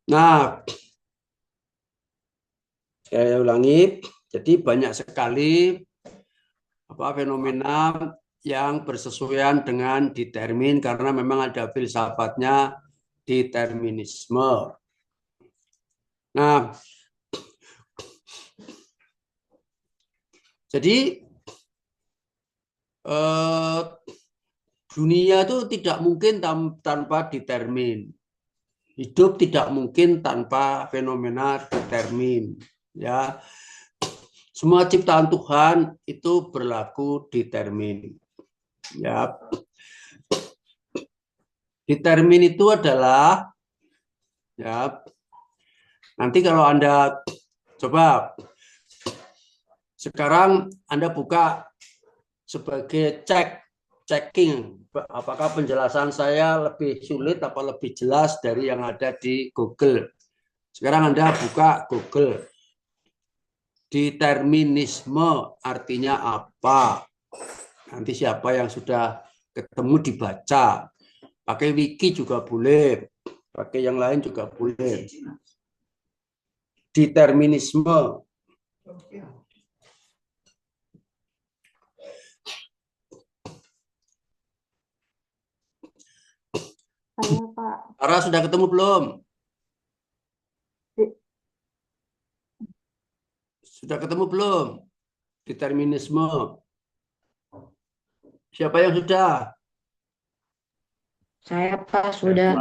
Nah, saya ulangi, jadi banyak sekali fenomena yang bersesuaian dengan determin karena memang ada filsafatnya determinisme. Nah, jadi eh, dunia itu tidak mungkin tanpa determin. Hidup tidak mungkin tanpa fenomena determin. Ya, semua ciptaan Tuhan itu berlaku determin. Ya, determin itu adalah ya. Nanti kalau Anda coba sekarang Anda buka sebagai checking apakah penjelasan saya lebih sulit atau lebih jelas dari yang ada di Google. Sekarang Anda buka Google. Determinisme artinya apa? Nanti siapa yang sudah ketemu dibaca. Pakai wiki juga boleh. Pakai yang lain juga boleh. Determinisme. Saya Pak. Ara sudah ketemu belum? Di- Sudah ketemu belum? Determinisme. Siapa yang sudah? Saya Pak sudah.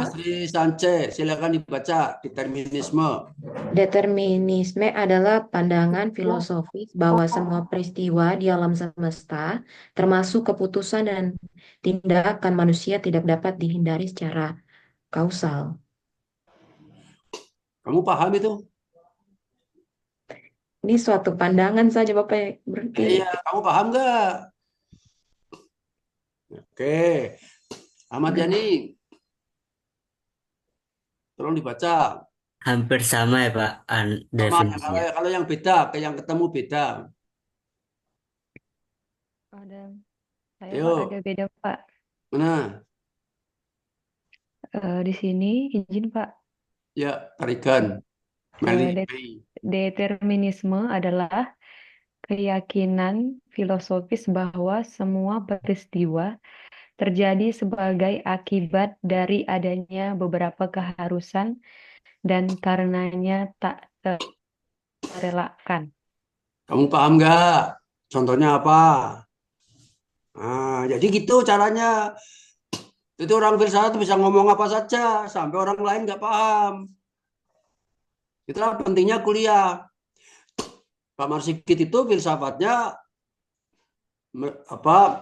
Sri Sanche, silakan dibaca determinisme. Determinisme adalah pandangan filosofis bahwa semua peristiwa di alam semesta, termasuk keputusan dan tindakan manusia tidak dapat dihindari secara kausal. Kamu paham itu? Ini suatu pandangan saja Bapak ya. Berarti Iya, kamu paham nggak? Oke, Ahmad Yani, tolong dibaca. Hampir sama ya Pak Sama, kalau, definisinya. kalau yang beda, ke yang ketemu beda. Ada, saya Pak ada Ayo, beda Pak. mana? Di sini izin Pak. Ya, tarikan. Meli. Eh, Determinisme adalah keyakinan filosofis bahwa semua peristiwa terjadi sebagai akibat dari adanya beberapa keharusan dan karenanya tak terelakkan. Kamu paham nggak? Contohnya apa? Nah, jadi gitu caranya. Itu orang filsafat bisa ngomong apa saja, sampai orang lain nggak paham. Itulah pentingnya kuliah. Pak Marsikit itu filsafatnya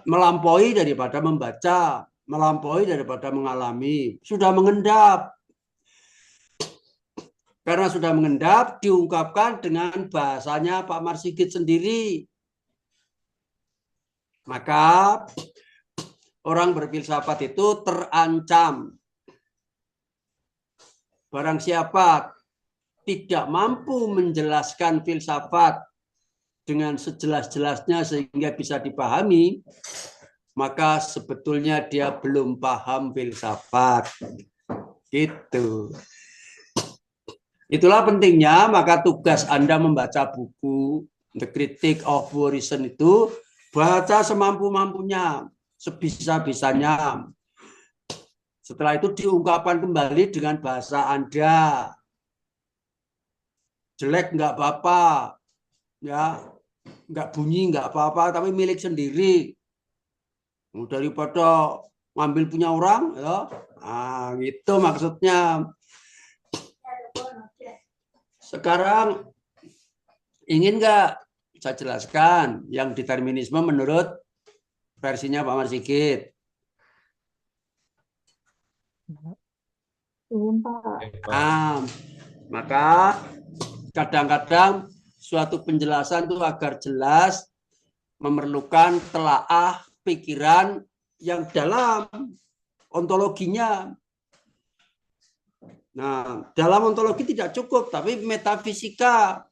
melampaui daripada membaca, melampaui daripada mengalami, sudah mengendap. Karena sudah mengendap, diungkapkan dengan bahasanya Pak Marsikit sendiri. Maka orang berfilsafat itu terancam. Barang siapa tidak mampu menjelaskan filsafat dengan sejelas-jelasnya sehingga bisa dipahami, maka sebetulnya dia belum paham filsafat. Gitu. Itulah pentingnya, maka tugas Anda membaca buku The Critique of Reason itu, baca semampu-mampunya, sebisa-bisanya. Setelah itu diungkapkan kembali dengan bahasa Anda. Jelek nggak apa-apa, ya, nggak bunyi nggak apa-apa, tapi milik sendiri. Daripada ngambil punya orang, ya, nah, gitu maksudnya. Sekarang ingin nggak saya jelaskan yang determinisme menurut versinya Pak Marsikit? belum Pak. Nah, maka kadang-kadang suatu penjelasan itu agar jelas memerlukan telaah pikiran yang dalam ontologinya. Nah, dalam ontologi tidak cukup, tapi metafisika.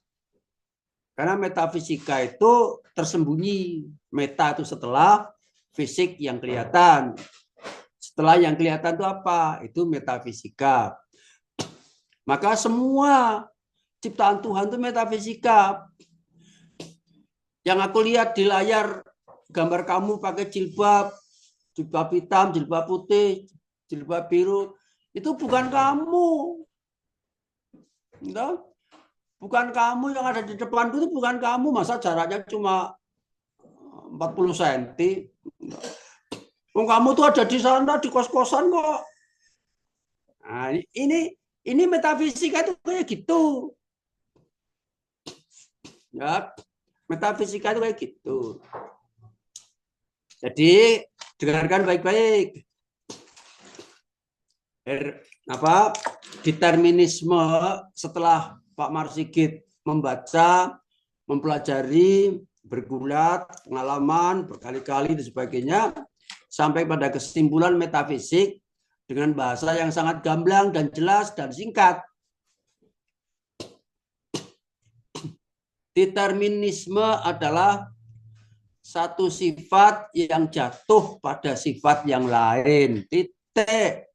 Karena metafisika itu tersembunyi. Meta itu setelah fisik yang kelihatan. Setelah yang kelihatan itu apa? Itu metafisika. Maka semua ciptaan Tuhan itu metafisika. Yang aku lihat di layar gambar kamu pakai jilbab hitam, jilbab putih, jilbab biru, itu bukan kamu. Bukan kamu yang ada di depanku, itu bukan kamu. Masa jaraknya cuma 40 cm. Kamu tuh ada di sana, di kos-kosan kok. Nah, ini metafisika itu kayak gitu. Ya, metafisika itu kayak gitu. Jadi dengarkan baik-baik. Determinisme setelah Pak Marsigit membaca, mempelajari, bergulat, pengalaman berkali-kali dan sebagainya, sampai pada kesimpulan metafisik dengan bahasa yang sangat gamblang dan jelas dan singkat. Determinisme adalah satu sifat yang jatuh pada sifat yang lain. Titik.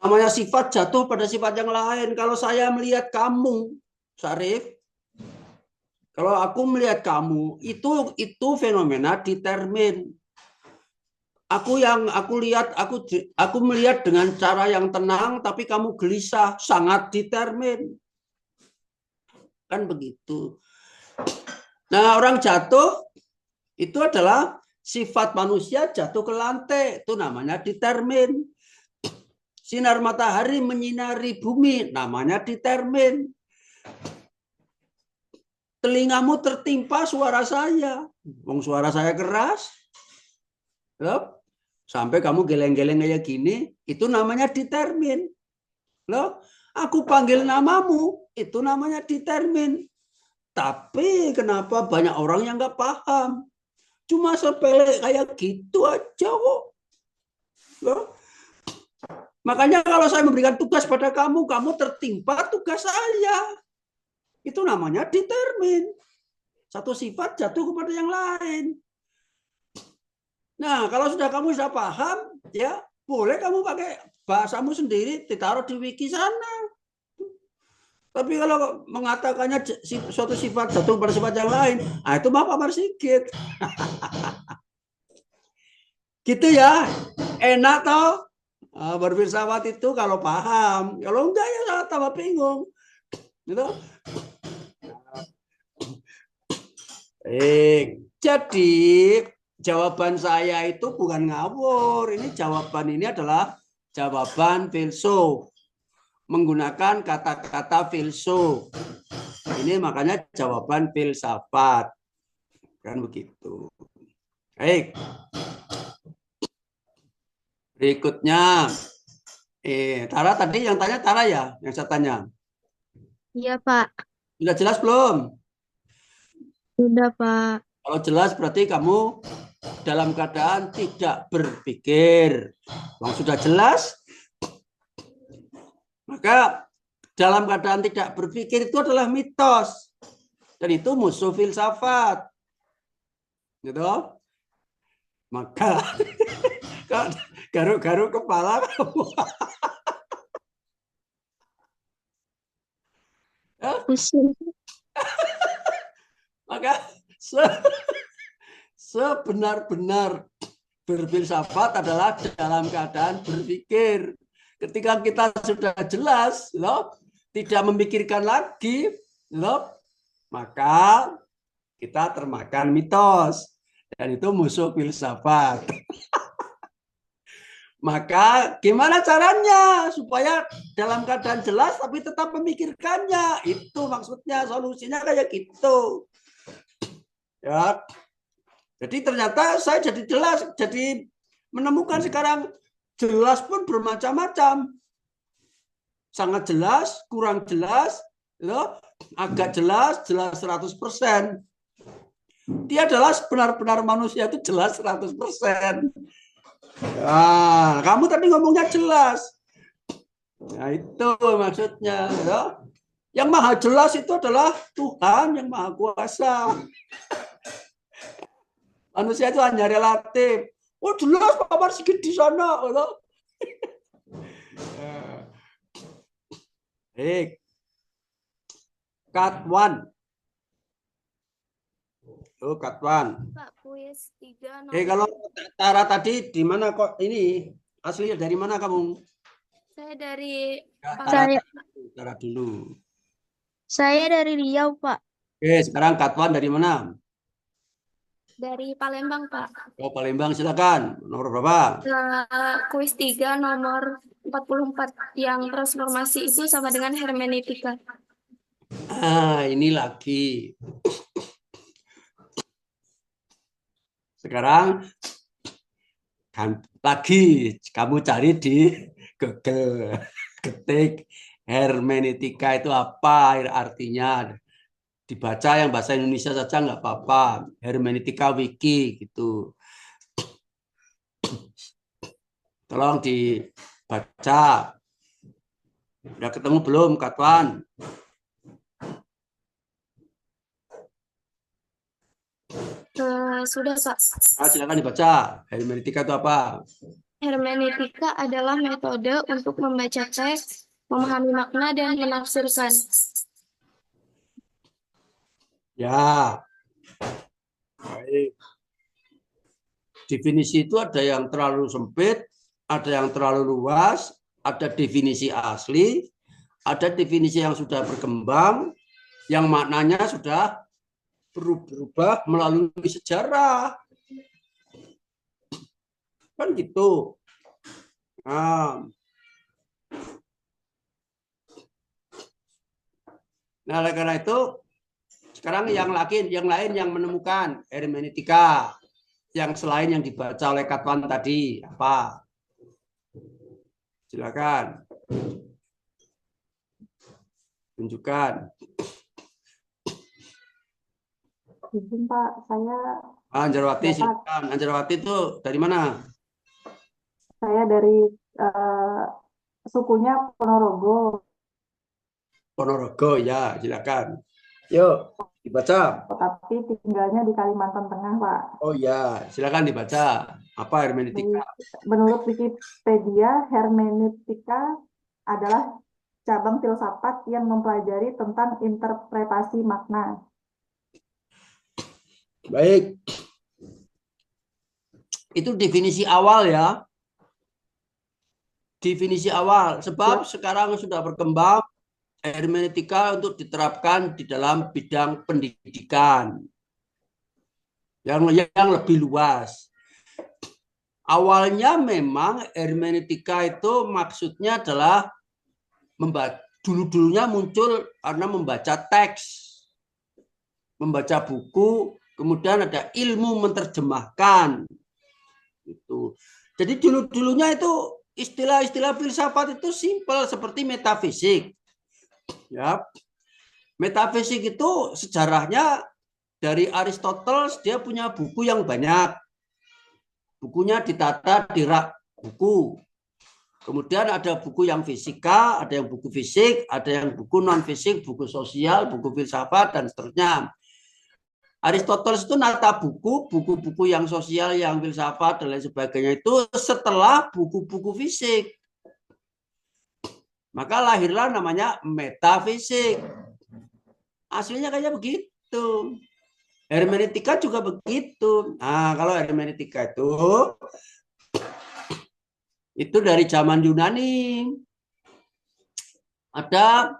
Namanya sifat jatuh pada sifat yang lain. Kalau saya melihat kamu, Syarif, kalau aku melihat kamu, itu fenomena determin. Aku melihat dengan cara yang tenang, tapi kamu gelisah, sangat determin. Kan begitu. Nah, orang jatuh itu adalah sifat manusia jatuh ke lantai, itu namanya determin. Sinar matahari menyinari bumi, namanya determin. Telingamu tertimpa suara saya, suara saya keras, sampai kamu geleng-geleng kayak gini, itu namanya determin. Aku panggil namamu, itu namanya determin. Tapi kenapa banyak orang yang nggak paham? Cuma sepele kayak gitu aja kok. Makanya kalau saya memberikan tugas pada kamu, kamu tertimpa tugas saya. Itu namanya determin. Satu sifat jatuh kepada yang lain. Nah, kalau kamu sudah paham, ya boleh kamu pakai bahasamu sendiri, ditaruh di wiki sana. Tapi kalau mengatakannya suatu sifat jatuh pada sifat yang lain, itu Pak Marsigit. Gitu ya, enak toh. Berfilsafat itu kalau paham, kalau enggak ya tambah bingung. Gitu. Jadi jawaban saya itu bukan ngawur. Jawaban ini adalah jawaban filsuf. Menggunakan kata-kata filsuf. Ini makanya jawaban filsafat. Kan begitu. Baik. Berikutnya. Tara tadi yang tanya Tara ya? Yang saya tanya. Iya, Pak. Sudah jelas belum? Sudah, Pak. Kalau jelas berarti kamu dalam keadaan tidak berpikir. Kalau sudah jelas, maka dalam keadaan tidak berpikir itu adalah mitos. Dan itu musuh filsafat. Gitu. Maka garuk-garuk kepala kamu. Pusing. Maka sebenar-benar berfilsafat adalah dalam keadaan berpikir. Ketika kita sudah jelas, tidak memikirkan lagi, maka kita termakan mitos. Dan itu musuh filsafat. Maka gimana caranya supaya dalam keadaan jelas tapi tetap memikirkannya? Itu maksudnya, solusinya kayak gitu. Ya. Jadi ternyata saya jadi jelas, jadi menemukan sekarang jelas pun bermacam-macam. Sangat jelas, kurang jelas, agak jelas, jelas 100%. Dia adalah benar-benar manusia itu jelas 100%. Nah, kamu tadi ngomongnya jelas. Nah, itu maksudnya. Yang maha jelas itu adalah Tuhan yang maha kuasa. Manusia itu hanya relatif. Oh jelas Pak Marsikit di sana. Baik. Cut one. Oh, cut one. Pak, kuis 3 Kalau nomor. Tara tadi di mana kok ini? Aslinya dari mana kamu? Saya dari Tara, Saya Tara dulu. saya dari Riau, Pak. Oke, sekarang cut one dari mana? Dari Palembang, Pak. Oh, Palembang silakan. Nomor berapa? Kuis 3 nomor 44 yang transformasi itu sama dengan hermeneutika. Ini lagi. Sekarang kan lagi kamu cari di Google, ketik hermeneutika itu apa artinya, dibaca yang bahasa Indonesia saja nggak apa-apa, hermeneutika wiki gitu, tolong dibaca. Udah ketemu belum Katwan? Sudah, Pak. Silakan dibaca, hermeneutika itu apa? Hermeneutika adalah metode untuk membaca teks, memahami makna, dan menafsirkan. Ya, baik. Definisi itu ada yang terlalu sempit, ada yang terlalu luas, ada definisi asli, ada definisi yang sudah berkembang, yang maknanya sudah berubah melalui sejarah. Kan gitu. Nah, oleh karena itu, sekarang yang lain yang menemukan hermeneutika yang selain yang dibaca oleh Katwan tadi apa? Silakan tunjukkan. Izin Pak, saya Anjarwati, silakan. Anjarwati itu dari mana? dari sukunya Ponorogo, Ponorogo, ya, silakan. Yuk, dibaca. tapi tinggalnya di Kalimantan Tengah, Pak. Oh ya, silakan dibaca. Apa hermeneutika? Menurut Wikipedia, hermeneutika adalah cabang filsafat yang mempelajari tentang interpretasi makna. Baik. Itu definisi awal ya. Definisi awal. Sebab sekarang sudah berkembang hermeneutika untuk diterapkan di dalam bidang pendidikan yang lebih luas. Awalnya memang hermeneutika itu maksudnya adalah dulu-dulunya muncul karena membaca teks, membaca buku, kemudian ada ilmu menerjemahkan. Itu. Jadi dulu-dulunya itu istilah-istilah filsafat itu simpel seperti metafisik. Ya. Metafisik itu sejarahnya dari Aristoteles, dia punya buku yang banyak. Bukunya ditata di rak buku. Kemudian ada buku yang fisika, ada yang buku fisik, ada yang buku non-fisik, buku sosial, buku filsafat, dan seterusnya. Aristoteles itu nata buku-buku yang sosial, yang filsafat, dan lain sebagainya itu setelah buku-buku fisik. Maka lahirlah namanya metafisik. Aslinya kayak begitu. Hermeneutika juga begitu. Nah, kalau hermeneutika itu dari zaman Yunani. Ada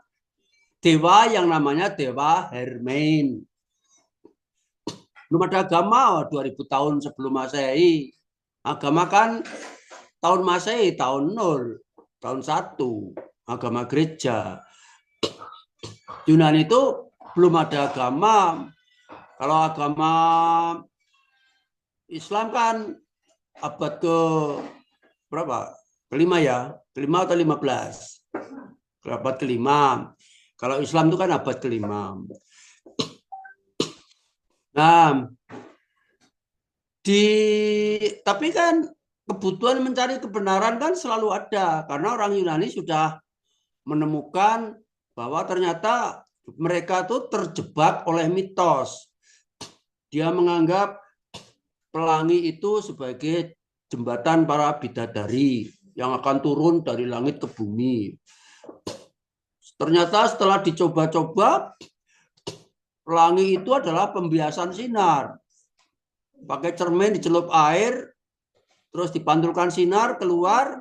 dewa yang namanya dewa Hermes. Belum ada agama 2000 tahun sebelum Masehi. Agama kan tahun Masehi, tahun 0, tahun 1, agama gereja. Yunani itu belum ada agama. Kalau agama Islam kan abad ke berapa? Kelima ya? Kelima atau 15? Abad kelima. Kalau Islam itu kan abad kelima. Nah, tapi kan kebutuhan mencari kebenaran kan selalu ada. Karena orang Yunani sudah menemukan bahwa ternyata mereka tuh terjebak oleh mitos. Dia menganggap pelangi itu sebagai jembatan para bidadari yang akan turun dari langit ke bumi. Ternyata setelah dicoba-coba, pelangi itu adalah pembiasan sinar. Pakai cermin dicelup air, terus dipantulkan sinar keluar,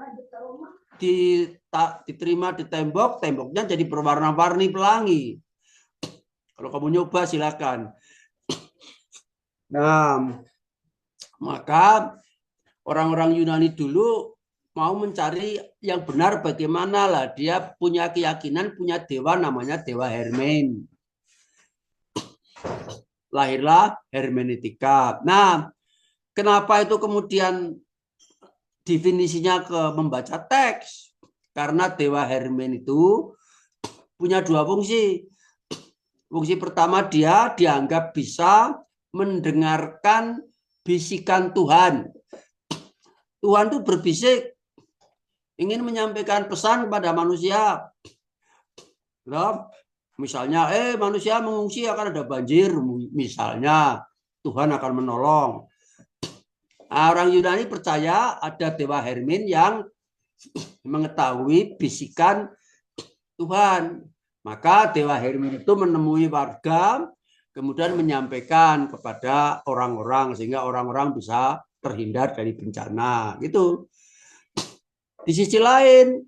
diterima di tembok, temboknya jadi berwarna-warni pelangi. Kalau kamu nyoba silakan. Nah, maka orang-orang Yunani dulu mau mencari yang benar bagaimana lah. Dia punya keyakinan, punya dewa namanya Dewa Hermes. Lahirlah hermeneutika. Nah, kenapa itu kemudian definisinya ke membaca teks? Karena Dewa Hermes itu punya dua fungsi. Fungsi pertama, dia dianggap bisa mendengarkan bisikan Tuhan. Tuhan itu berbisik, ingin menyampaikan pesan kepada manusia. Misalnya, manusia mengungsi akan ada banjir. Misalnya, Tuhan akan menolong. Nah, orang Yunani percaya ada Dewa Hermes yang mengetahui bisikan Tuhan. Maka Dewa Hermes itu menemui warga, kemudian menyampaikan kepada orang-orang sehingga orang-orang bisa terhindar dari bencana. Gitu. Di sisi lain,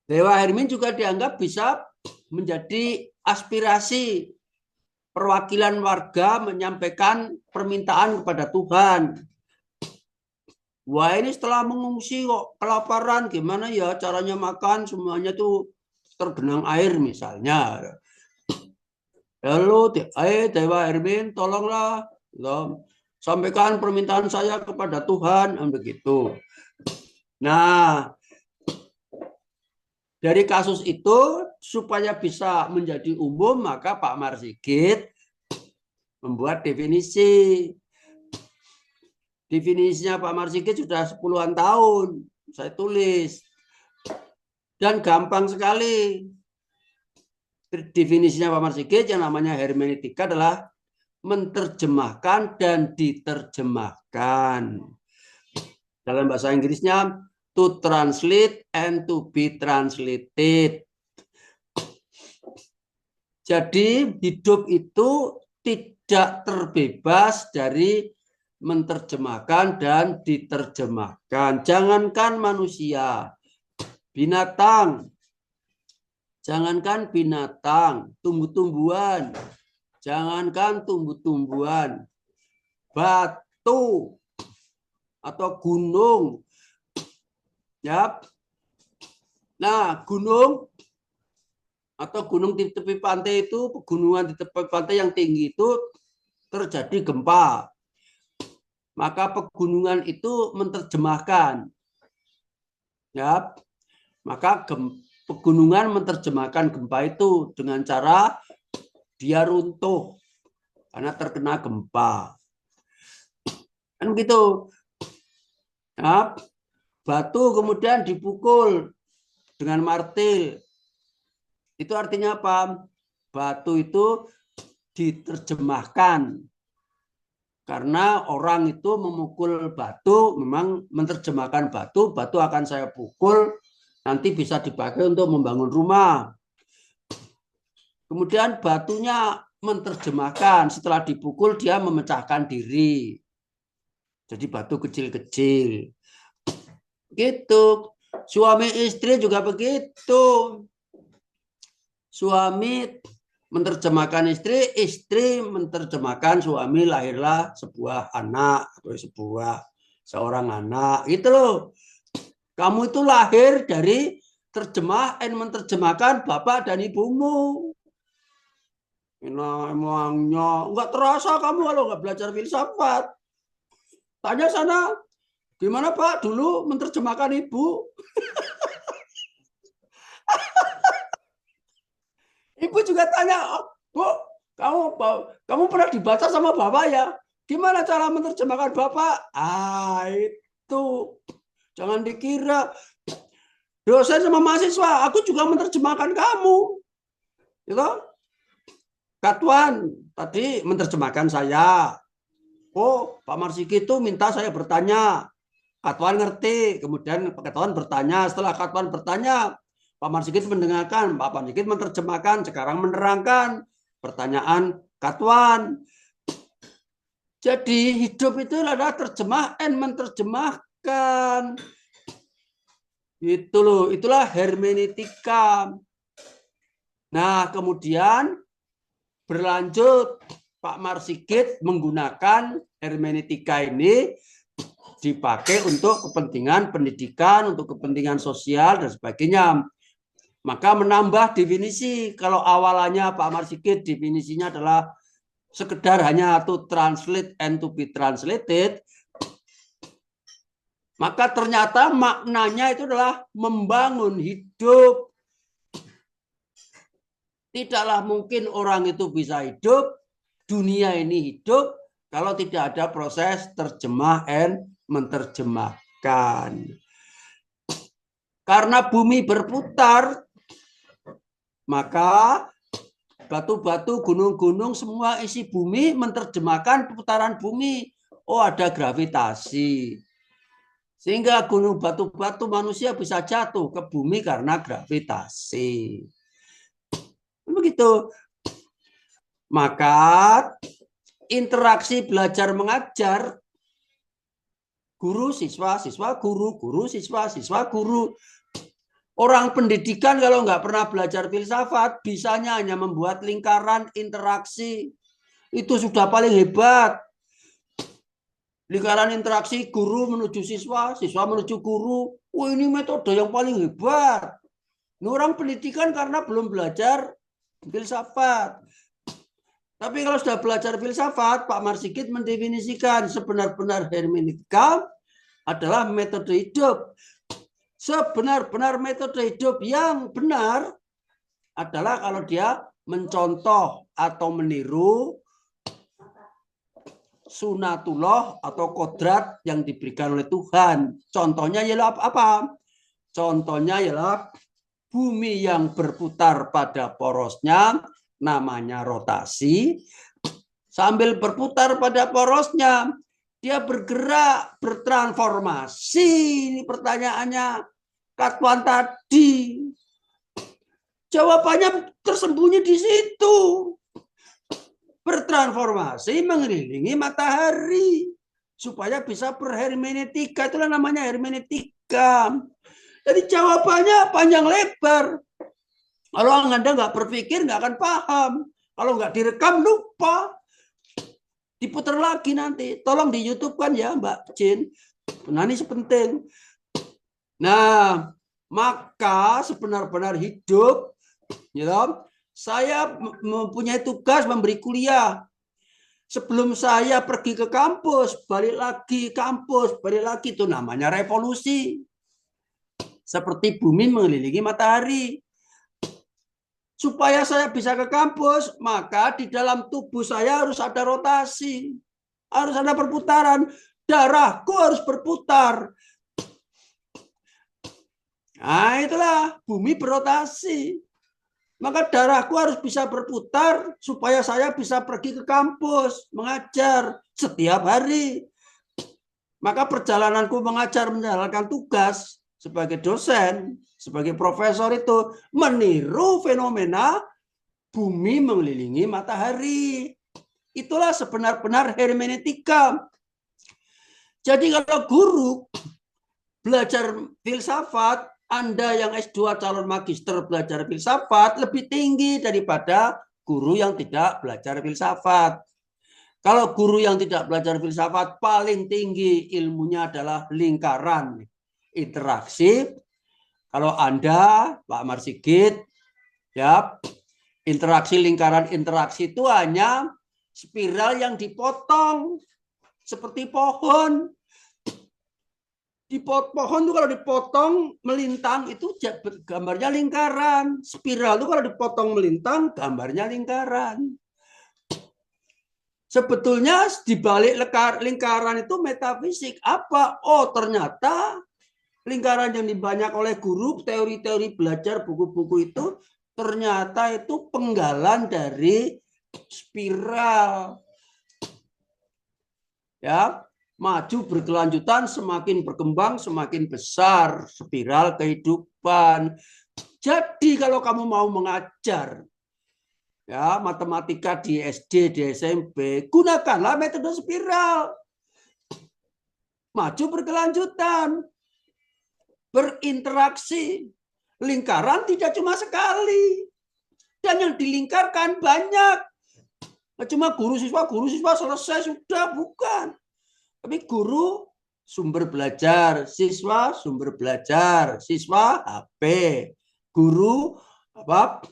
Dewa Hermes juga dianggap bisa menjadi aspirasi perwakilan warga menyampaikan permintaan kepada Tuhan. Wah, ini setelah mengungsi kok kelaparan, gimana ya caranya makan, semuanya tuh tergenang air misalnya. Lalu, Dewa Hermes, tolonglah sampaikan permintaan saya kepada Tuhan, begitu. Nah, dari kasus itu supaya bisa menjadi umum, maka Pak Marsigit membuat definisi. Definisinya Pak Marsigit sudah 10-an tahun saya tulis. Dan gampang sekali. Definisinya Pak Marsigit yang namanya hermeneutika adalah menerjemahkan dan diterjemahkan. Dalam bahasa Inggrisnya to translate and to be translated. Jadi hidup itu tidak terbebas dari menerjemahkan dan diterjemahkan. Jangankan manusia, binatang, jangankan binatang, tumbuh-tumbuhan, jangankan tumbuh-tumbuhan, batu atau gunung, ya. Nah, gunung atau gunung di tepi pantai itu, pegunungan di tepi pantai yang tinggi itu terjadi gempa. Maka pegunungan itu menerjemahkan, ya. Maka pegunungan menerjemahkan gempa itu dengan cara dia runtuh karena terkena gempa. Kan gitu. Ya. Batu kemudian dipukul dengan martil. Itu artinya apa? Batu itu diterjemahkan. Karena orang itu memukul batu, memang menerjemahkan batu, batu akan saya pukul, nanti bisa dipakai untuk membangun rumah. Kemudian batunya menerjemahkan, setelah dipukul dia memecahkan diri. Jadi batu kecil-kecil. Gitu. Suami istri juga begitu. Suami menerjemahkan istri, istri menerjemahkan suami, lahirlah sebuah anak atau seorang anak. Gitu loh. Kamu itu lahir dari terjemah dan menerjemahkan bapak dan ibumu. Nah, emangnya nggak terasa kamu kalau nggak belajar filsafat. Tanya sana, gimana Pak dulu menerjemahkan ibu? Ibu juga tanya, Bu, kamu pernah dibaca sama bapak ya? Gimana cara menerjemahkan bapak? Itu jangan dikira dosen sama mahasiswa, aku juga menerjemahkan kamu, gitu. Katuan tadi menerjemahkan saya. Oh, Pak Marsiki itu minta saya bertanya. Katuan ngerti, kemudian Katuan bertanya. Setelah Katuan bertanya, Pak Marsikit mendengarkan, Pak Marsikit menerjemahkan, sekarang menerangkan pertanyaan Katuan. Jadi hidup itu adalah terjemahan, menerjemahkan. Itu loh, itulah hermeneutika. Nah, kemudian berlanjut Pak Marsikit menggunakan hermeneutika ini dipakai untuk kepentingan pendidikan, untuk kepentingan sosial dan sebagainya. Maka menambah definisi. Kalau awalnya Pak Marsikit definisinya adalah sekedar hanya to translate and to be translated, maka ternyata maknanya itu adalah membangun hidup. Tidaklah mungkin orang itu bisa hidup, dunia ini hidup, kalau tidak ada proses terjemah and menerjemahkan. Karena bumi berputar, maka batu-batu, gunung-gunung, semua isi bumi menerjemahkan putaran bumi. Oh, ada gravitasi. Sehingga gunung batu-batu manusia bisa jatuh ke bumi karena gravitasi. Begitu. Maka interaksi belajar mengajar, guru siswa, siswa guru, guru siswa, siswa guru. Orang pendidikan kalau nggak pernah belajar filsafat, bisanya hanya membuat lingkaran interaksi. Itu sudah paling hebat. Lingkaran interaksi guru menuju siswa, siswa menuju guru. Wah, ini metode yang paling hebat. Ini orang pendidikan karena belum belajar filsafat. Tapi kalau sudah belajar filsafat, Pak Marsikit mendefinisikan sebenar-benar hermeneutika adalah metode hidup. Sebenar-benar metode hidup yang benar adalah kalau dia mencontoh atau meniru sunatullah atau kodrat yang diberikan oleh Tuhan. Contohnya ialah apa? Contohnya ialah bumi yang berputar pada porosnya, namanya rotasi. Sambil berputar pada porosnya, dia bergerak, bertransformasi. Ini pertanyaannya Katuan tadi. Jawabannya tersembunyi di situ. Bertransformasi mengelilingi matahari supaya bisa berhermeneutika. Itulah namanya hermeneutika. Jadi jawabannya panjang lebar. Kalau Anda nggak berpikir nggak akan paham. Kalau nggak direkam lupa. Diputar lagi nanti. Tolong di YouTube kan ya Mbak Jin. Nah ini penting. Nah maka sebenar-benar hidup, ya, saya mempunyai tugas memberi kuliah. Sebelum saya pergi ke kampus, balik lagi kampus, balik lagi, itu namanya revolusi. Seperti bumi mengelilingi matahari. Supaya saya bisa ke kampus, maka di dalam tubuh saya harus ada rotasi. Harus ada perputaran. Darahku harus berputar. Nah itulah bumi berotasi. Maka darahku harus bisa berputar supaya saya bisa pergi ke kampus, mengajar setiap hari. Maka perjalananku mengajar, menjalankan tugas sebagai dosen, sebagai profesor itu meniru fenomena bumi mengelilingi matahari. Itulah sebenar-benar hermeneutika. Jadi kalau guru belajar filsafat, Anda yang S2 calon magister belajar filsafat lebih tinggi daripada guru yang tidak belajar filsafat. Kalau guru yang tidak belajar filsafat paling tinggi ilmunya adalah lingkaran interaksi. Kalau Anda, Pak Marsikit, ya, interaksi lingkaran interaksi itu hanya spiral yang dipotong seperti pohon. Di pohon itu kalau dipotong melintang itu gambarnya lingkaran. Spiral itu kalau dipotong melintang gambarnya lingkaran. Sebetulnya di balik lingkaran itu metafisik apa? Oh, ternyata lingkaran yang dibanyak oleh guru, teori-teori belajar buku-buku itu ternyata itu penggalan dari spiral. Ya, maju berkelanjutan, semakin berkembang, semakin besar spiral kehidupan. Jadi kalau kamu mau mengajar ya matematika di SD, di SMP, gunakanlah metode spiral. Maju berkelanjutan, berinteraksi. Lingkaran tidak cuma sekali. Dan yang dilingkarkan banyak. Cuma guru siswa selesai sudah, bukan. Tapi guru sumber belajar, siswa sumber belajar, siswa HP, guru apa?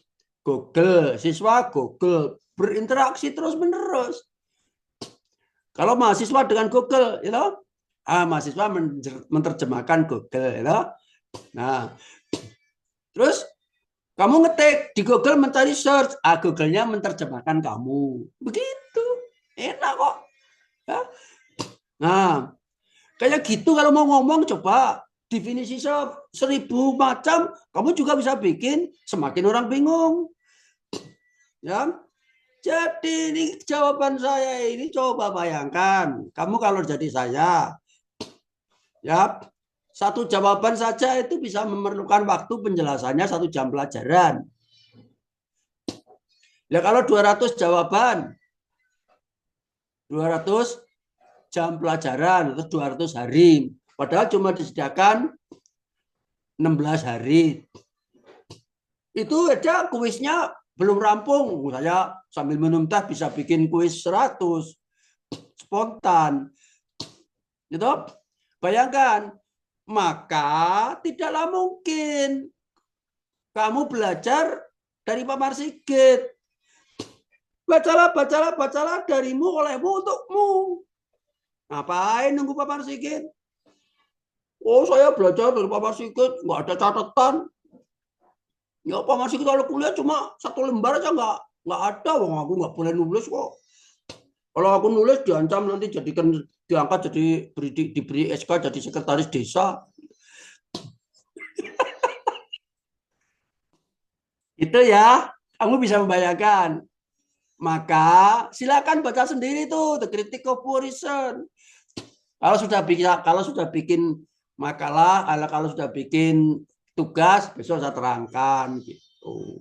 Google, siswa Google, berinteraksi terus menerus. Kalau mahasiswa dengan Google, you know, mahasiswa menerjemahkan Google, you know. Nah, terus kamu ngetik di Google mencari search, Google-nya menerjemahkan kamu. Begitu. Enak kok. Ya. Nah, kayak gitu kalau mau ngomong coba definisi 1000 macam, kamu juga bisa bikin semakin orang bingung. Ya. Jadi ini jawaban saya ini coba bayangkan, kamu kalau jadi saya, ya satu jawaban saja itu bisa memerlukan waktu penjelasannya 1 jam pelajaran. Ya kalau 200 jawaban, 200 jam pelajaran, atau 200 hari. Padahal cuma disediakan 16 hari. Itu aja kuisnya belum rampung. Saya sambil minum teh bisa bikin kuis 100. Spontan. Gitu. Bayangkan. Maka tidaklah mungkin kamu belajar dari Pak Marsigit. Bacalah darimu, olehmu, untukmu. Ngapain nunggu Pak Marsigit? Oh, saya belajar dari Pak Marsigit, nggak ada catatan. Ya Pak Marsigit kalau kuliah cuma 1 lembar aja nggak ada. Wong aku nggak boleh nulis kok. Kalau aku nulis diancam nanti diangkat jadi diberi SK jadi sekretaris desa. Itu ya, kamu bisa membayangkan. Maka silakan baca sendiri tuh The Critical Reason. Kalau sudah bikin makalah, kalau sudah bikin tugas, besok saya terangkan gitu.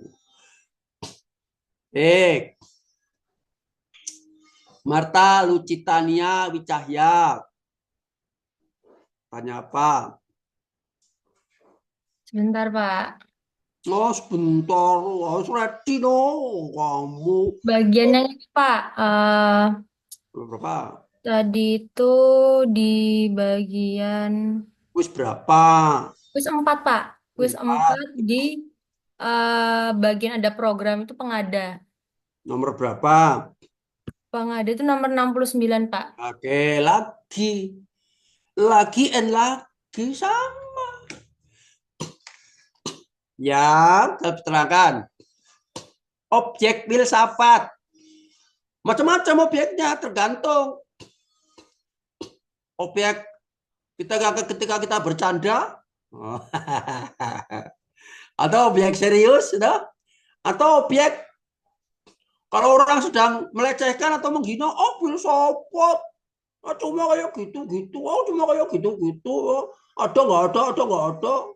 Marta Lucitania Wicahya. Tanya apa? Sebentar, Pak. Oh, sebentar. Harus ready no. Kamu. Bagian yang ini, Pak. Berapa? Tadi itu di bagian Kuis berapa? kuis 4, Pak. Kuis 4 4. di bagian ada program itu pengada. Nomor berapa? Pengada itu nomor 69, Pak. Oke, lagi sama. Ya, saya terangkan. Objek filsafat. Macam-macam objeknya, tergantung. Objek ketika kita bercanda, atau objek serius, atau objek kalau orang sedang melecehkan atau menghina, filsafat. Cuma kayak gitu-gitu, cuma kayak gitu-gitu. Ada nggak ada.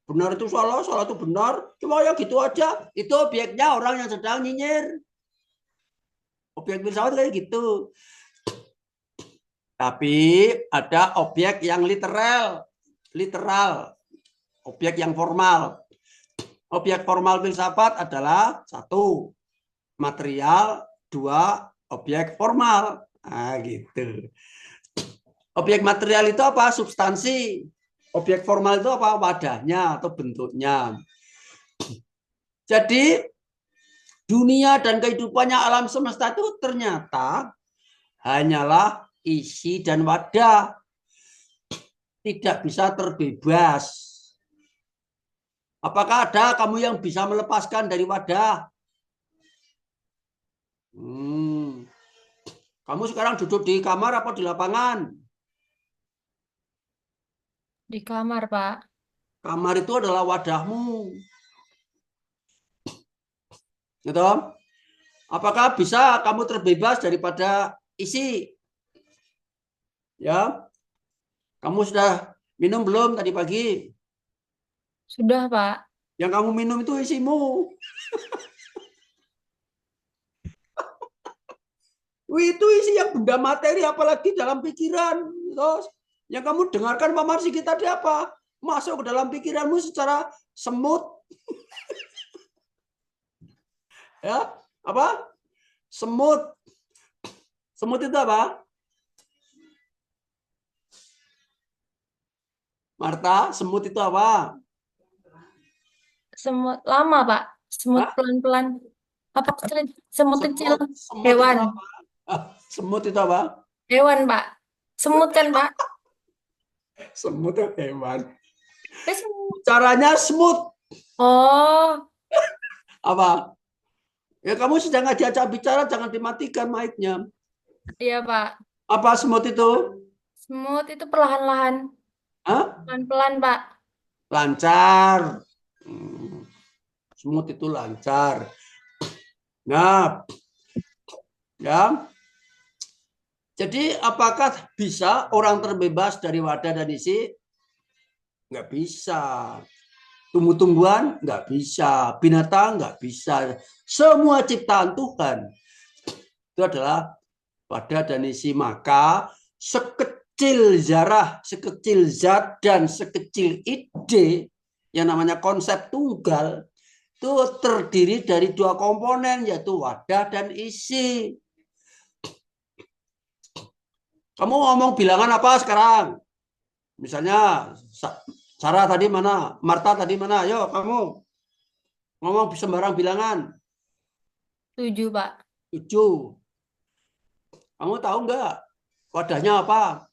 Benar itu salah itu benar. Cuma kayak gitu aja. Itu objeknya orang yang sedang nyinyir. Objek filsafat kayak gitu. Tapi ada objek yang literal, objek yang formal. Objek formal filsafat adalah 1, material, 2, objek formal. Gitu. Objek material itu apa? Substansi. Objek formal itu apa? Wadahnya atau bentuknya. Jadi dunia dan kehidupannya alam semesta itu ternyata hanyalah isi dan wadah. Tidak bisa terbebas. Apakah ada kamu yang bisa melepaskan dari wadah? Kamu sekarang duduk di kamar apa di lapangan? Di kamar, Pak. Kamar itu adalah wadahmu. Gitu? Apakah bisa kamu terbebas daripada isi? Ya, kamu sudah minum belum tadi pagi? Sudah, Pak. Yang kamu minum itu isimu. Itu isi yang benda materi, apalagi dalam pikiran. Terus, yang kamu dengarkan Pak Marsi tadi apa? Masuk ke dalam pikiranmu secara semut. Ya, apa? Semut. Semut itu apa? Marta, semut itu apa? Semut lama, Pak. Semut Hah? pelan-pelan. Apa kecil? Semut kecil. Semut itu Hewan. apa? Semut itu apa? Hewan, Pak. Semut kan, Pak? Semut itu hewan. Semut. Caranya smooth. Oh, Apa? Ya kamu sedang diajak bicara, jangan dimatikan mic-nya. iya, Pak. Apa smooth itu? Semut itu perlahan-lahan. Hah? Pelan-pelan, Pak. Lancar. Smooth itu lancar. Nah, ya. Jadi apakah bisa orang terbebas dari wadah dan isi? Nggak bisa. Tumbuh-tumbuhan nggak bisa. Binatang nggak bisa. Semua ciptaan Tuhan itu adalah wadah dan isi. Maka sekecil zarah, sekecil zat, dan sekecil ide yang namanya konsep tunggal itu terdiri dari dua komponen, yaitu wadah dan isi. Kamu ngomong bilangan apa sekarang? Misalnya Sarah tadi mana? Marta tadi mana? Ayo kamu ngomong sembarang bilangan. 7, Pak. 7. Kamu tahu nggak wadahnya apa?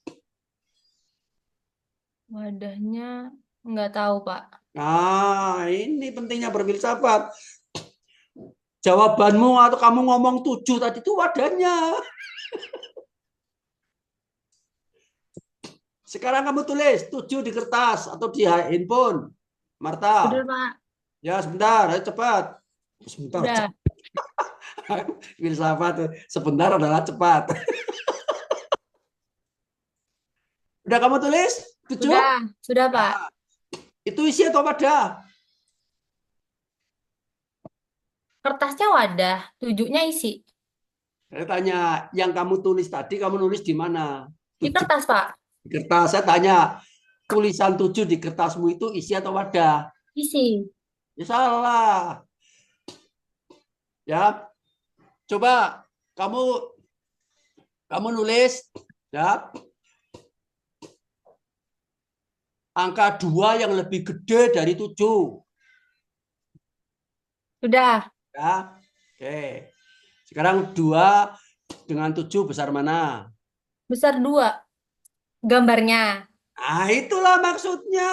Wadahnya nggak tahu, Pak. Nah, ini pentingnya berfilsafat. Jawabanmu atau kamu ngomong 7 tadi itu wadahnya. Sekarang kamu tulis 7 di kertas atau di handphone. Marta. Udah, Pak. Ya, sebentar, ayo cepat. Sebentar. Udah. Filsafat sebentar adalah cepat. Udah kamu tulis? 7? Sudah, Pak. Itu isi atau wadah? Kertasnya wadah, 7-nya isi. Saya tanya, yang kamu tulis tadi kamu nulis di mana? Di 7 kertas, Pak. di kertas. Saya tanya, tulisan 7 di kertasmu itu isi atau wadah? Isi. Ya salah. Ya. Coba kamu nulis ya. Angka 2 yang lebih gede dari 7. Sudah. Ya. Oke. Sekarang 2 dengan 7 besar mana? Besar 2. Gambarnya. Nah, itulah maksudnya.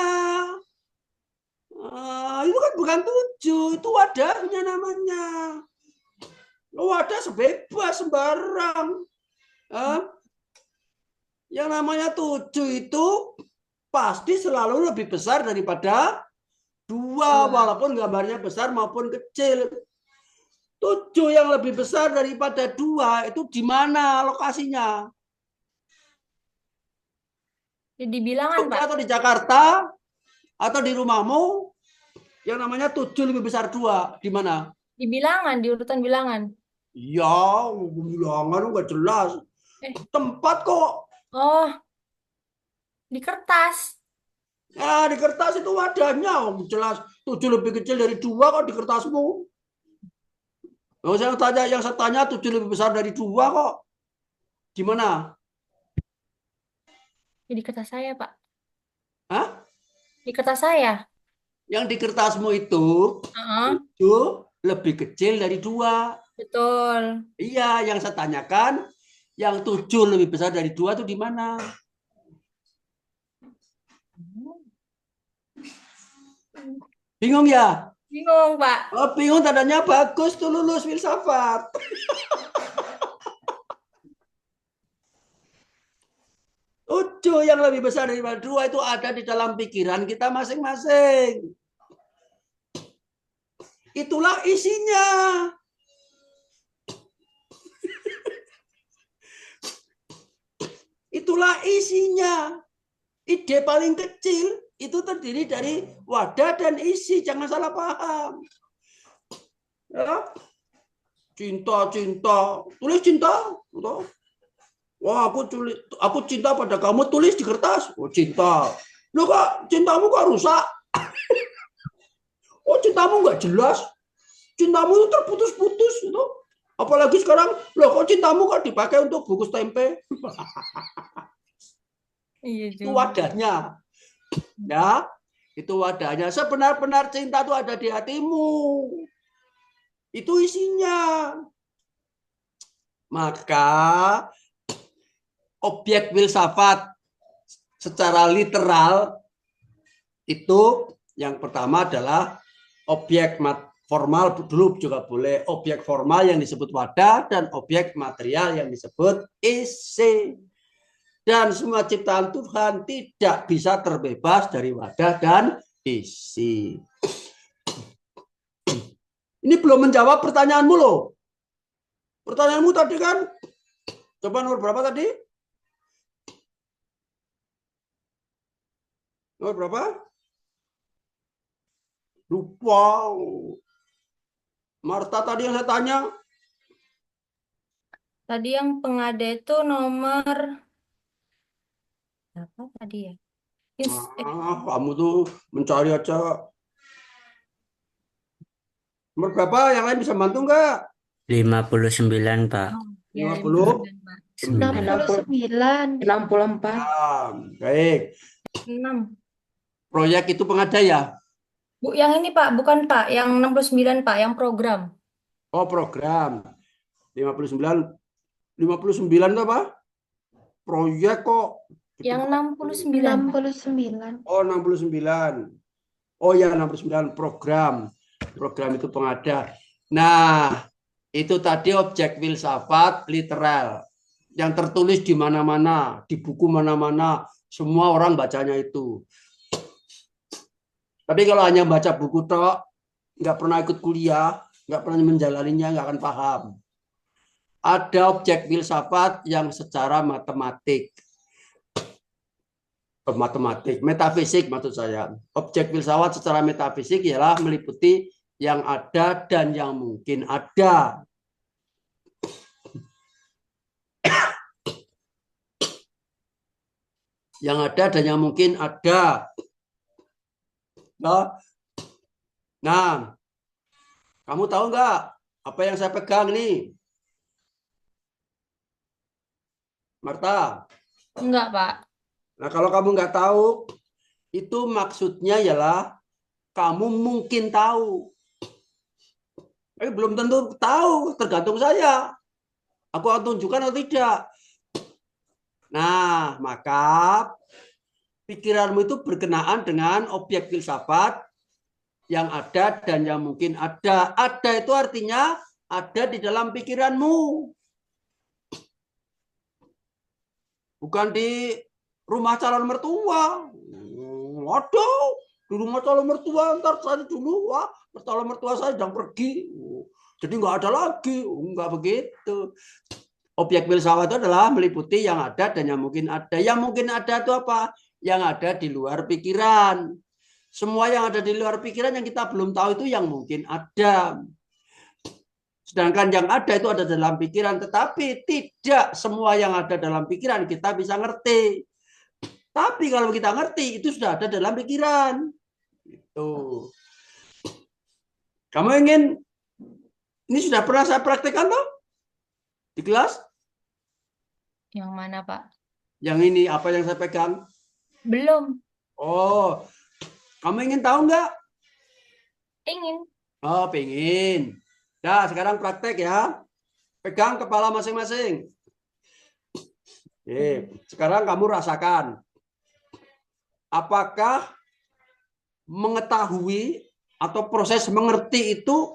Itu kan bukan 7, itu wadahnya namanya. Wadah sebebas sembarang. Yang namanya 7 itu pasti selalu lebih besar daripada 2, walaupun gambarnya besar maupun kecil. 7 yang lebih besar daripada 2 itu di mana lokasinya? Di bilangan, Pak. Atau di Jakarta atau di rumahmu yang namanya 7 lebih besar 2 di mana? Di bilangan, di urutan bilangan. Iya, bilangan nggak jelas. Tempat kok. Oh, di kertas. Ya, di kertas itu wadahnya. Jelas 7 lebih kecil dari 2 kok di kertasmu. Yang saya tanya 7 lebih besar dari 2 kok. Gimana? Di kertas saya, Pak. Hah? Di kertas saya. Yang di kertasmu itu 7 lebih kecil dari 2. Betul. Iya, yang saya tanyakan yang 7 lebih besar dari 2 itu di mana? Bingung ya? Bingung, Pak. Oh, bingung tandanya bagus tuh lulus filsafat. 7 yang lebih besar daripada 2 itu ada di dalam pikiran kita masing-masing. Itulah isinya. itulah isinya. Ide paling kecil itu terdiri dari wadah dan isi, jangan salah paham. Ya. Cinta, tulis cinta. Wah, aku cinta pada kamu, tulis di kertas. Oh, cinta. Loh kok cintamu kok rusak? Oh, cintamu nggak jelas. Cintamu itu terputus-putus gitu. Apalagi sekarang, loh kok cintamu kok dipakai untuk bungkus tempe? Iya Itu juga. wadahnya. Ya, itu wadahnya. Sebenar-benar cinta itu ada di hatimu. Itu isinya. Maka objek filsafat secara literal itu yang pertama adalah objek formal dulu juga boleh, objek formal yang disebut wadah dan objek material yang disebut isi. Dan semua ciptaan Tuhan tidak bisa terbebas dari wadah dan isi. Ini belum menjawab pertanyaanmu loh. Pertanyaanmu tadi kan, coba nomor berapa tadi? Nomor berapa? Lupa. Marta tadi yang saya tanya. Tadi yang pengada itu nomor apa tadi ya? Kamu tuh mencari aja. Nomor berapa? Yang lain bisa bantu nggak? 59, Pak. Ya, 50? 59, Pak. 69, 64. Baik. 6. Proyek itu pengada ya? Bu, yang ini Pak, bukan Pak, yang 69 Pak, yang program. Oh, program. 59 itu apa? Proyek kok. Yang 69. 69. Oh, 69. Oh ya, 69 program. Program itu pengada. Nah, itu tadi objek filsafat literal yang tertulis di mana-mana, di buku mana-mana, semua orang bacanya itu. Tapi kalau hanya baca buku tok, nggak pernah ikut kuliah, nggak pernah menjalaninya, nggak akan paham. Ada objek filsafat yang secara matematik, metafisik maksud saya. Objek filsafat secara metafisik ialah meliputi yang ada dan yang mungkin ada. Yang ada dan yang mungkin ada. Nah, kamu tahu nggak apa yang saya pegang nih? Marta? Enggak, Pak. Nah, kalau kamu nggak tahu, itu maksudnya ialah kamu mungkin tahu. Tapi belum tentu tahu, tergantung saya. Aku akan tunjukkan atau tidak. Nah, maka pikiranmu itu berkenaan dengan objek filsafat yang ada dan yang mungkin ada. Ada itu artinya ada di dalam pikiranmu. Bukan di rumah calon mertua. Waduh, di rumah calon mertua ntar saya dulu, wah, calon mertua saya sedang pergi. Jadi nggak ada lagi, nggak begitu. Objek filsafat itu adalah meliputi yang ada dan yang mungkin ada. Yang mungkin ada itu apa? Yang ada di luar pikiran. Semua yang ada di luar pikiran yang kita belum tahu itu yang mungkin ada. Sedangkan yang ada itu ada dalam pikiran, tetapi tidak semua yang ada dalam pikiran kita bisa ngerti. Tapi kalau kita ngerti, itu sudah ada dalam pikiran. Itu. Kamu ingin, ini sudah pernah saya praktekkan toh? Di kelas? Yang mana, Pak? Yang ini, apa yang saya pegang? Belum. Oh, kamu ingin tahu nggak? Ingin. Oh, pengen. Nah, sekarang praktek ya. Pegang kepala masing-masing. Oke, sekarang kamu rasakan. Apakah mengetahui atau proses mengerti itu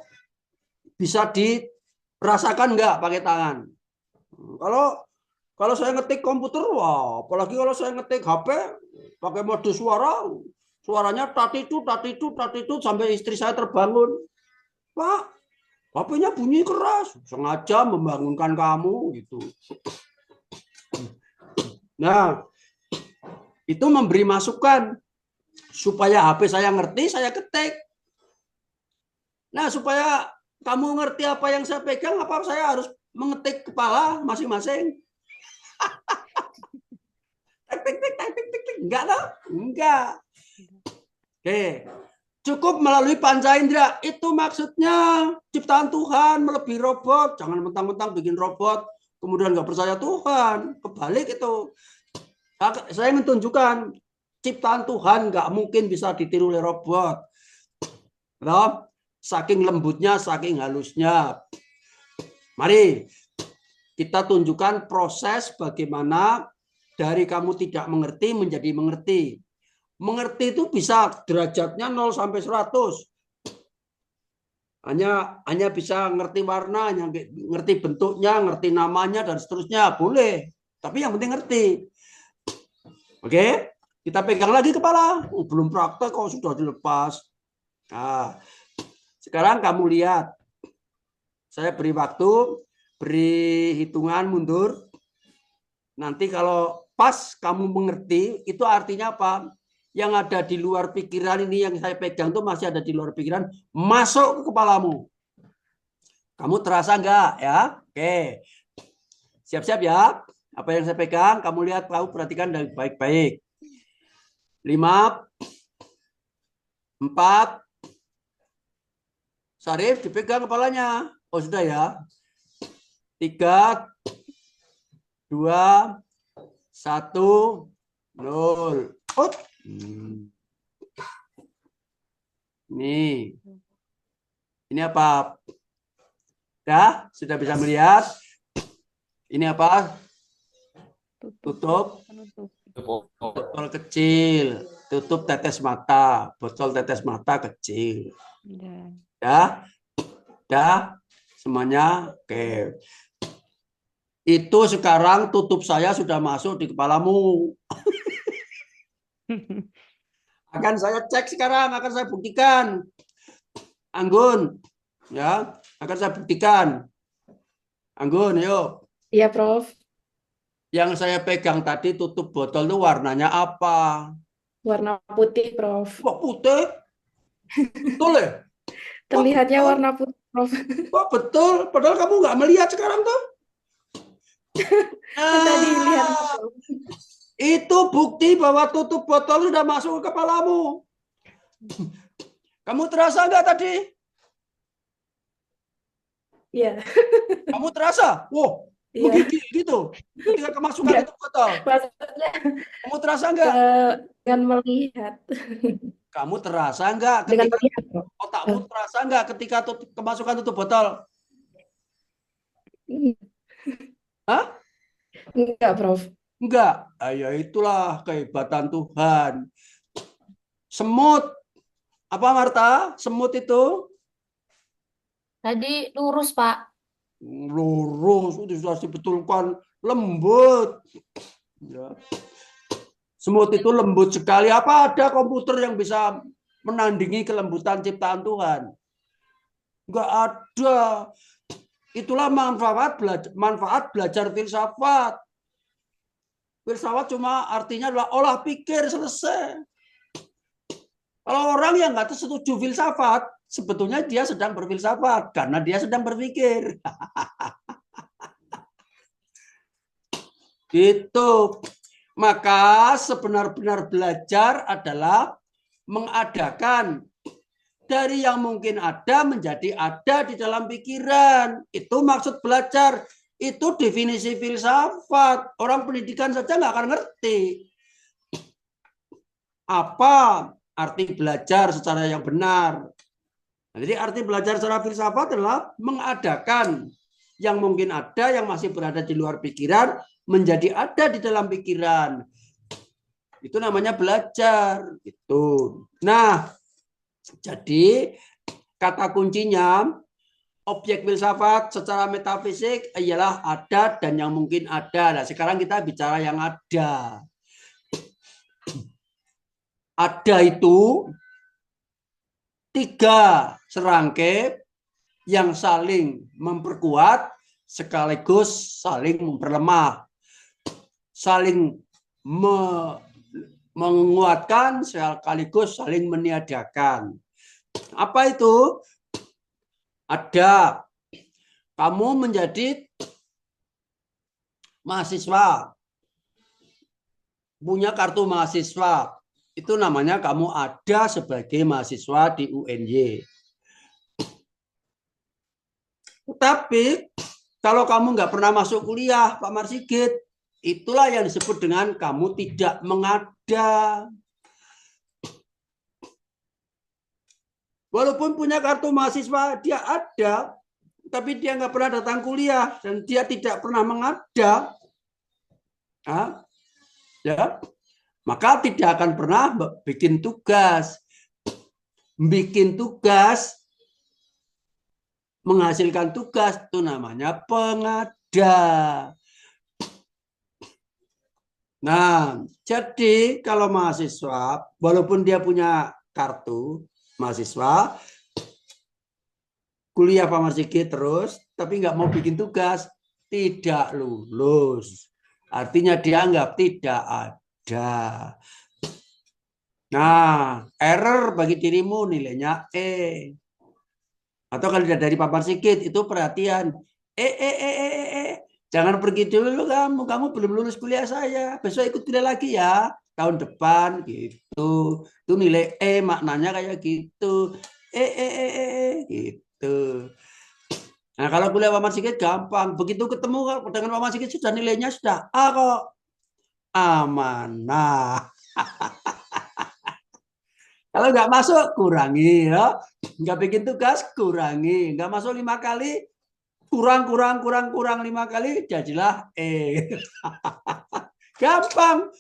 bisa dirasakan nggak pakai tangan? Kalau saya ngetik komputer, wah, apalagi kalau saya ngetik HP pakai mode suara, suaranya tatitu sampai istri saya terbangun. Pak, HP-nya bunyi keras, sengaja membangunkan kamu gitu. Nah, itu memberi masukan supaya HP saya ngerti, saya ketik. Nah, supaya kamu ngerti apa yang saya pegang, apa saya harus mengetik kepala masing-masing? Tik, tik, tik, tik, tik, tik, tik. Enggak loh? Enggak. Oke. Cukup melalui panca indera. Itu maksudnya ciptaan Tuhan melebihi robot. Jangan mentang-mentang bikin robot, kemudian nggak percaya Tuhan. Kebalik itu. Saya ingin tunjukkan ciptaan Tuhan nggak mungkin bisa ditiru oleh robot. Loh? Saking lembutnya, saking halusnya. Mari kita tunjukkan proses bagaimana dari kamu tidak mengerti menjadi mengerti. Mengerti itu bisa derajatnya 0 sampai 100. Hanya bisa ngerti warna, hanya ngerti bentuknya, ngerti namanya dan seterusnya, boleh. Tapi yang penting ngerti. Oke, kita pegang lagi kepala. Belum praktek kok sudah dilepas. Nah, sekarang kamu lihat. Saya beri waktu, beri hitungan mundur. Nanti kalau pas kamu mengerti, itu artinya apa? Yang ada di luar pikiran ini yang saya pegang itu masih ada di luar pikiran, masuk ke kepalamu. Kamu terasa enggak ya? Oke. Siap-siap ya. Apa yang saya pegang, kamu lihat, tahu, perhatikan dari baik-baik. 5, 4. Sarif dipegang kepalanya. Oh, sudah ya. 3, 2, 1, 0. Oh. Ini apa? Ya, sudah bisa melihat. Ini apa? Tutup. Botol kecil. Tutup tetes mata. Botol tetes mata kecil. Ya. Ya. Semuanya. Oke. Itu sekarang tutup saya sudah masuk di kepalamu. Akan saya cek sekarang, akan saya buktikan. Anggun, ya, akan saya buktikan. Anggun, yuk. Iya, Prof. Yang saya pegang tadi tutup botol itu warnanya apa? Warna putih, Prof. Wah, putih. Betul ya? Terlihatnya warna putih, Prof. Wah, betul. Padahal kamu nggak melihat sekarang tuh. Tadi lihat. Itu bukti bahwa tutup botol sudah masuk ke kepalamu. Kamu terasa nggak tadi? Iya. Kamu terasa? Wow, Iya. menggigil gitu. Ketika kemasukan tutup botol. Maksudnya Kamu terasa nggak? dengan melihat. Kamu terasa nggak Dengan ketika melihat, Prof. otakmu terasa nggak ketika kemasukan tutup botol? Hah? Enggak, Prof. Enggak. Ya itulah kehebatan Tuhan. Semut. Apa, Marta? Semut itu? Tadi lurus, Pak. Lurus. Sudah dibetulkan. Lembut. Ya. Semut itu lembut sekali. Apa ada komputer yang bisa menandingi kelembutan ciptaan Tuhan? Enggak ada. Itulah manfaat belajar filsafat. Filsafat cuma artinya adalah olah pikir, selesai. Kalau orang yang nggak setuju filsafat, sebetulnya dia sedang berfilsafat karena dia sedang berpikir. Gitu. Maka sebenar-benar belajar adalah mengadakan dari yang mungkin ada menjadi ada di dalam pikiran. Itu maksud belajar. Itu definisi filsafat. Orang pendidikan saja nggak akan ngerti. Apa arti belajar secara yang benar? Jadi arti belajar secara filsafat adalah mengadakan yang mungkin ada, yang masih berada di luar pikiran, menjadi ada di dalam pikiran. Itu namanya belajar. Gitu. Nah, jadi kata kuncinya objek filsafat secara metafisik ialah ada dan yang mungkin ada. Nah, sekarang kita bicara yang ada. Ada itu 3 serangkai yang saling memperkuat sekaligus saling memperlemah. Saling menguatkan sekaligus saling meniadakan. Apa itu? Ada kamu menjadi mahasiswa, punya kartu mahasiswa, itu namanya kamu ada sebagai mahasiswa di UNY. Tapi kalau kamu nggak pernah masuk kuliah, Pak Marsigit, itulah yang disebut dengan kamu tidak mengada. Walaupun punya kartu mahasiswa, dia ada, tapi dia nggak pernah datang kuliah dan dia tidak pernah mengada. Ya, maka tidak akan pernah bikin tugas. Bikin tugas, menghasilkan tugas, itu namanya pengada. Nah, jadi kalau mahasiswa, walaupun dia punya kartu mahasiswa, kuliah Pak Marsigit terus, tapi nggak mau bikin tugas, tidak lulus. Artinya dianggap tidak ada. Nah, error bagi dirimu nilainya E. Atau kalau dari Pak Marsigit itu perhatian. Jangan pergi dulu kamu belum lulus kuliah saya. Besok ikut kuliah lagi ya. Tahun depan gitu. Itu nilai E maknanya kayak gitu. Gitu. Nah, kalau kuliah Pak Marsigit gampang. Begitu ketemu dengan Pak Marsigit sudah nilainya sudah A kok. Amanah. Kalau nggak masuk, kurangi. Ya. Nggak bikin tugas, kurangi. Nggak masuk 5 kali, kurang 5 kali, jadilah E. Gampang.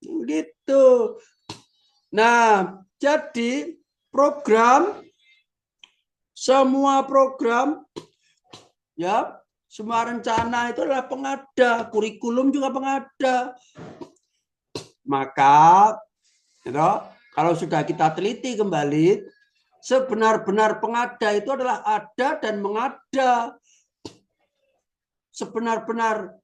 Gitu. Nah, jadi semua program, ya, semua rencana itu adalah pengada. Kurikulum juga pengada. Maka, kalau sudah kita teliti kembali, sebenar-benar pengada itu adalah ada dan mengada. Sebenar-benar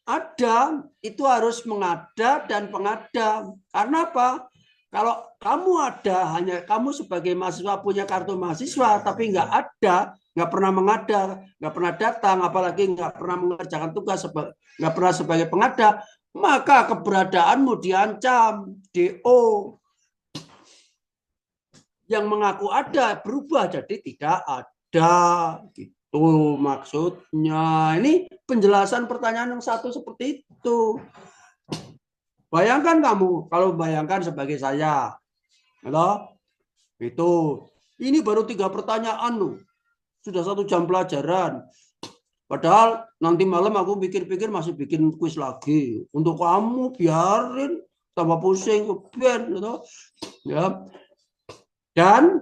ada itu harus mengada dan pengada. Karena apa? Kalau kamu ada, hanya kamu sebagai mahasiswa punya kartu mahasiswa, tapi nggak ada, nggak pernah mengada, nggak pernah datang, apalagi nggak pernah mengerjakan tugas, nggak pernah sebagai pengada, maka keberadaanmu diancam, DO. Yang mengaku ada berubah jadi tidak ada, gitu maksudnya. Ini penjelasan pertanyaan yang satu seperti itu. Bayangkan kamu kalau bayangkan sebagai saya, itu ini baru 3 pertanyaan loh, sudah 1 jam pelajaran. Padahal nanti malam aku pikir-pikir masih bikin kuis lagi untuk kamu, biarin tambah pusing, gitu. Ya. Dan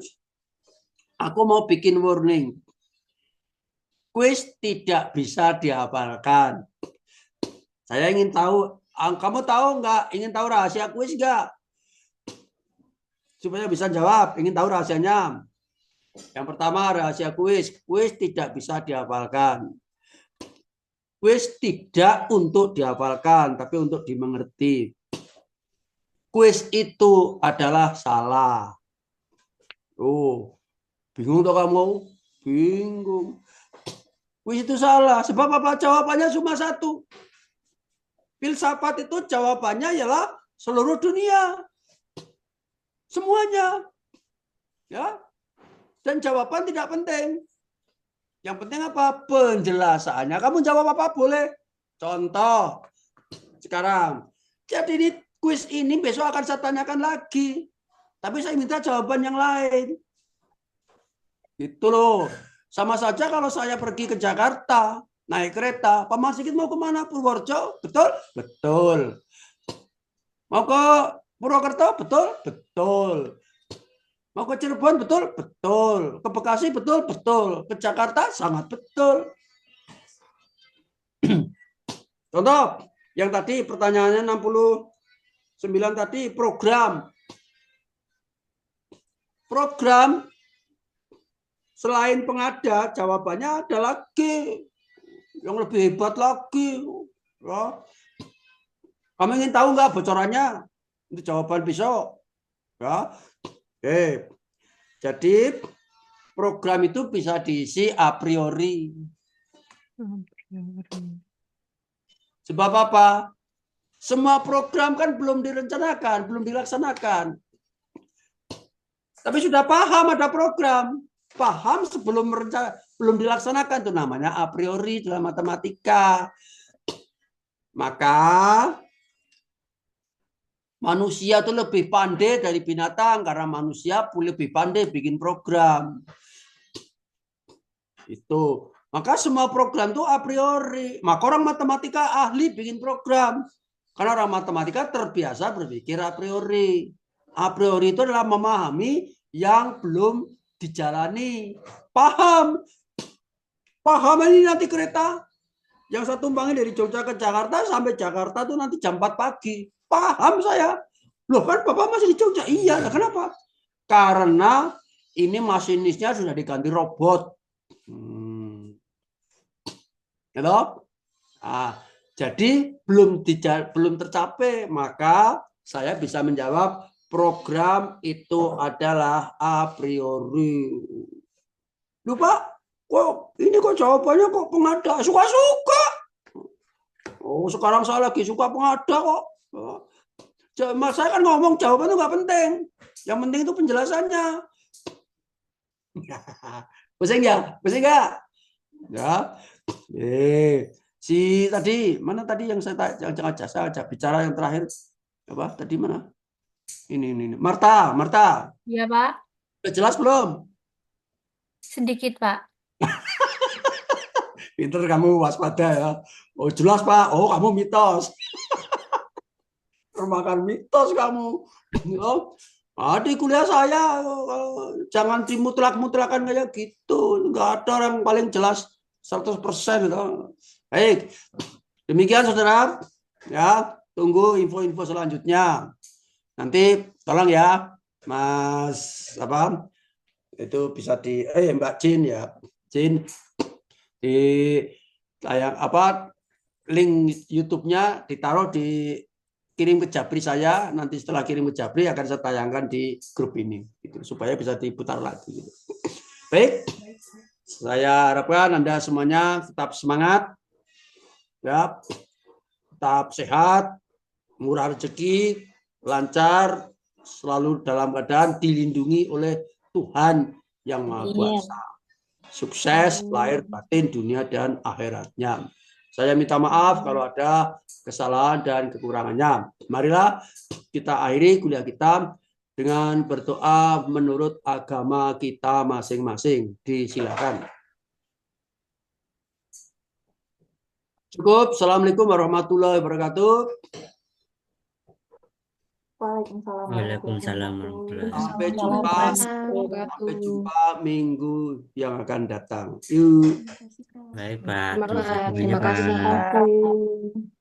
aku mau bikin warning. Kuis tidak bisa dihafalkan. Saya ingin tahu, kamu tahu nggak? Ingin tahu rahasia kuis nggak? Supaya bisa jawab, ingin tahu rahasianya. Yang pertama rahasia kuis. Kuis tidak bisa dihafalkan. Kuis tidak untuk dihafalkan, tapi untuk dimengerti. Kuis itu adalah salah. Oh, bingung toh kamu? Bingung. Kuis itu salah. Sebab apa? Jawabannya cuma 1. Filsafat itu jawabannya ialah seluruh dunia. Semuanya. Ya. Dan jawaban tidak penting. Yang penting apa? Penjelasannya. Kamu jawab apa boleh. Contoh. Sekarang. Jadi ini kuis ini besok akan saya tanyakan lagi. Tapi saya minta jawaban yang lain. Gitu loh. Sama saja kalau saya pergi ke Jakarta, naik kereta, Pak Marsigit mau kemana? Purworejo? Betul? Betul. Mau ke Purwokerto? Betul? Betul. Mau ke Cirebon? Betul? Betul. Ke Bekasi? Betul? Betul. Ke Jakarta? Sangat betul. Contoh, yang tadi pertanyaannya 69 tadi, program. Program selain pengada, jawabannya ada lagi yang lebih hebat lagi. Ya. Kamu ingin tahu nggak bocorannya? Itu jawaban besok. Ya. Oke. Jadi program itu bisa diisi a priori. Sebab apa? Semua program kan belum direncanakan, belum dilaksanakan. Tapi sudah paham ada program. Paham sebelum belum dilaksanakan, itu namanya a priori dalam matematika. Maka manusia itu lebih pandai dari binatang karena manusia lebih pandai bikin program. Itu. Maka semua program itu a priori. Maka orang matematika ahli bikin program. Karena orang matematika terbiasa berpikir a priori. A priori itu adalah memahami yang belum dijalani. Paham? Paham ini nanti kereta yang saya tumpangi dari Jogja ke Jakarta sampai Jakarta itu nanti jam 4 pagi. Paham saya. Loh kan Bapak masih di Jogja? Iya. Nah, kenapa? Karena ini masinisnya sudah diganti robot. Gitu? Nah, jadi belum tercapai, maka saya bisa menjawab program itu adalah a priori. Lupa? Kok ini kok jawabannya kok pengada? Suka-suka. Oh, sekarang saya lagi suka pengada kok. Mas saya kan ngomong jawaban itu nggak penting. Yang penting itu penjelasannya. Pusing ya? Pusing nggak? Ya. Si tadi mana tadi yang saya ajak bicara yang terakhir apa? Tadi mana? Ini. Marta. Ya, Pak. Udah jelas belum? Sedikit, Pak. Pinter kamu, waspada ya. Oh jelas Pak. Oh kamu mitos. Termakan mitos kamu. Oh, di kuliah saya jangan dimutlak-mutlakan kayak gitu. Enggak ada orang paling jelas 100% gitu. Baik. Demikian Saudara. Ya, tunggu info-info selanjutnya. Nanti tolong ya Mas itu bisa di Mbak Jin ya. Jin di tayang link YouTube-nya ditaruh kirim ke Jabri saya, nanti setelah kirim ke Jabri akan saya tayangkan di grup ini gitu, supaya bisa diputar lagi gitu. Baik, saya harapkan Anda semuanya tetap semangat ya, tetap sehat, murah rezeki, lancar, selalu dalam keadaan dilindungi oleh Tuhan yang Maha Kuasa. Sukses lahir batin dunia dan akhiratnya. Saya minta maaf kalau ada kesalahan dan kekurangannya. Marilah kita akhiri kuliah kita dengan berdoa menurut agama kita masing-masing. Disilakan. Cukup. Assalamualaikum warahmatullahi wabarakatuh. Waalaikumsalam Waalaikumsalam warahmatullahi warahmatullahi Sampai jumpa minggu yang akan datang. Yuk. Baik, Pak. Terima kasih. Terima kasih, Pak. wabarakatuh.